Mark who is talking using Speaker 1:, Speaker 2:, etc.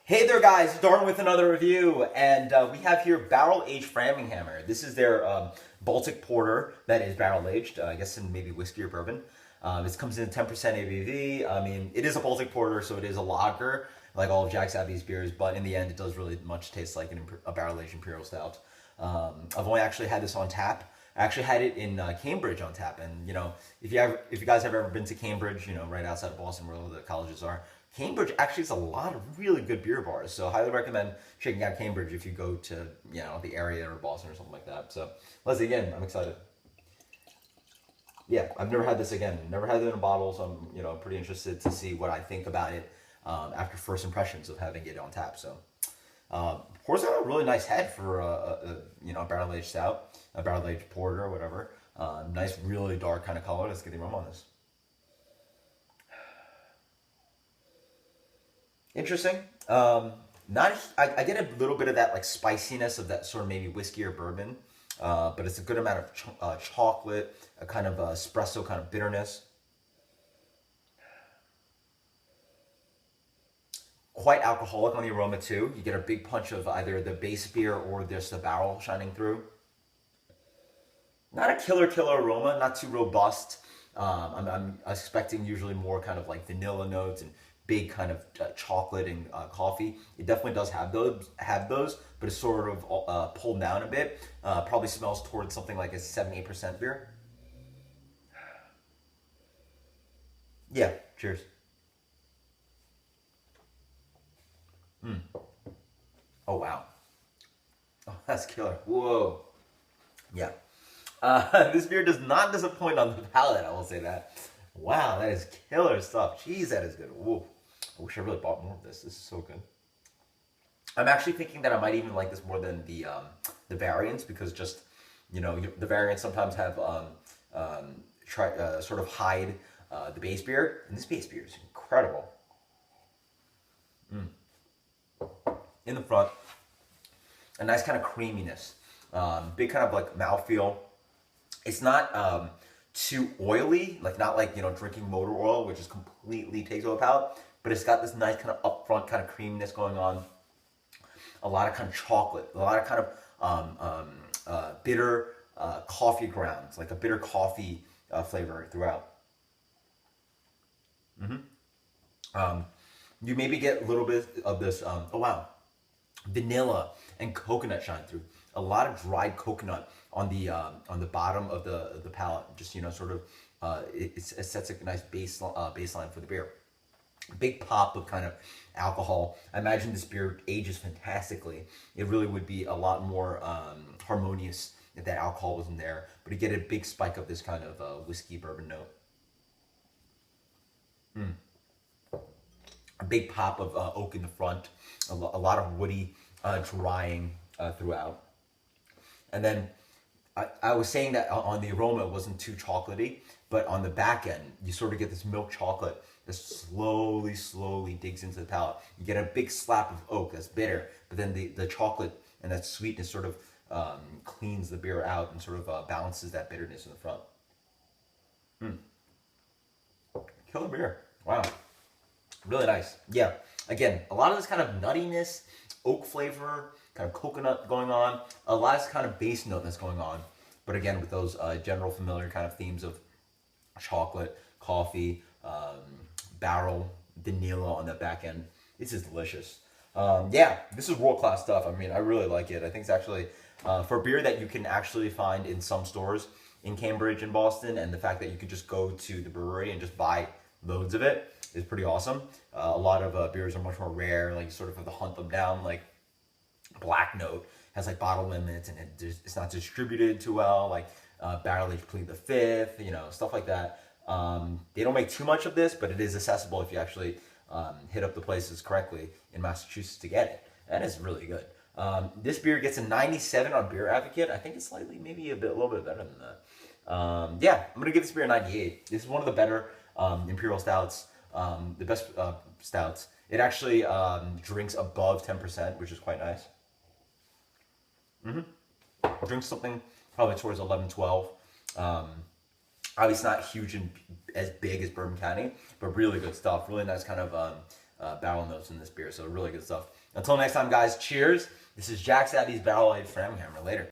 Speaker 1: Hey there guys, Darn with another review, and we have here Barrel Aged Framinghammer. This is their Baltic Porter that is barrel aged, I guess in maybe whiskey or bourbon. This comes in 10% ABV. I mean, it is a Baltic Porter, so it is a lager, like all of Jack Savvy's beers, but in the end it does really much taste like a barrel aged Imperial Stout. I've only actually had this on tap. I actually had it in Cambridge on tap, and if you guys have ever been to Cambridge, right outside of Boston where all the colleges are, Cambridge actually has a lot of really good beer bars, so highly recommend checking out Cambridge if you go to the area or Boston or something like that. So Leslie, again, I'm excited. Yeah, I've never had this again. Never had it in a bottle, so I'm pretty interested to see what I think about it after first impressions of having it on tap. So pours out a really nice head for a barrel aged stout, a barrel aged porter or whatever. Nice, really dark kind of color. Let's get the aroma on this. Interesting. I get a little bit of that like spiciness of that sort of maybe whiskey or bourbon, but it's a good amount of chocolate, a kind of espresso kind of bitterness. Quite alcoholic on the aroma too. You get a big punch of either the base beer or just the barrel shining through. Not a killer aroma, not too robust. I'm expecting usually more kind of like vanilla notes and big kind of chocolate and coffee. It definitely does have those, but it's sort of pulled down a bit. Probably smells towards something like a 7-8% beer. Yeah, cheers. Oh wow. Oh, that's killer. Whoa. Yeah. This beer does not disappoint on the palate, I will say that. Wow, that is killer stuff. Jeez, that is good. Whoa. I wish I really bought more of this. This is so good. I'm actually thinking that I might even like this more than the variants, because just the variants sometimes have sort of hide the base beer, and this base beer is incredible. In the front, a nice kind of creaminess, big kind of like mouthfeel. It's not too oily, like not like drinking motor oil, which is completely takes over the palate. But it's got this nice kind of upfront kind of creaminess going on. A lot of kind of chocolate, a lot of kind of bitter coffee grounds, like a bitter coffee flavor throughout. You maybe get a little bit of this, oh wow, vanilla and coconut shine through. A lot of dried coconut on the bottom of the palate. Just sort of it sets a nice baseline for the beer. Big pop of kind of alcohol. I imagine this beer ages fantastically. It really would be a lot more harmonious if that alcohol wasn't there. But you get a big spike of this kind of whiskey bourbon note. A big pop of oak in the front. A lot of woody drying throughout. And then I was saying that on the aroma it wasn't too chocolatey, but on the back end you sort of get this milk chocolate that slowly digs into the palate. You get a big slap of oak that's bitter, but then the chocolate and that sweetness sort of cleans the beer out and sort of balances that bitterness in the front. Killer beer. Wow. Really nice. Yeah. Again, a lot of this kind of nuttiness, oak flavor, kind of coconut going on, a lot of this kind of base note that's going on. But again, with those general familiar kind of themes of chocolate, coffee, barrel, vanilla on that back end. This is delicious. Yeah, this is world-class stuff. I mean, I really like it. I think it's actually, for beer that you can actually find in some stores in Cambridge and Boston, and the fact that you could just go to the brewery and just buy loads of it is pretty awesome. A lot of beers are much more rare. Like you sort of have to hunt them down. Like Black Note has like bottle limits, and it's not distributed too well. Like Barrel Aged Plead the Fifth, stuff like that. They don't make too much of this, but it is accessible if you actually hit up the places correctly in Massachusetts to get it. That is really good. This beer gets a 97 on Beer Advocate. I think it's slightly, maybe a little bit better than that. Yeah, I'm gonna give this beer a 98. This is one of the better Imperial Stouts, the best stouts. It actually drinks above 10%, which is quite nice. Drinks something probably towards 11, 12. Obviously not huge and as big as Bourbon County, but really good stuff. Really nice kind of barrel notes in this beer. So really good stuff. Until next time, guys, cheers. This is Jack Savvy's Barrel Aged Framinghammer. Later.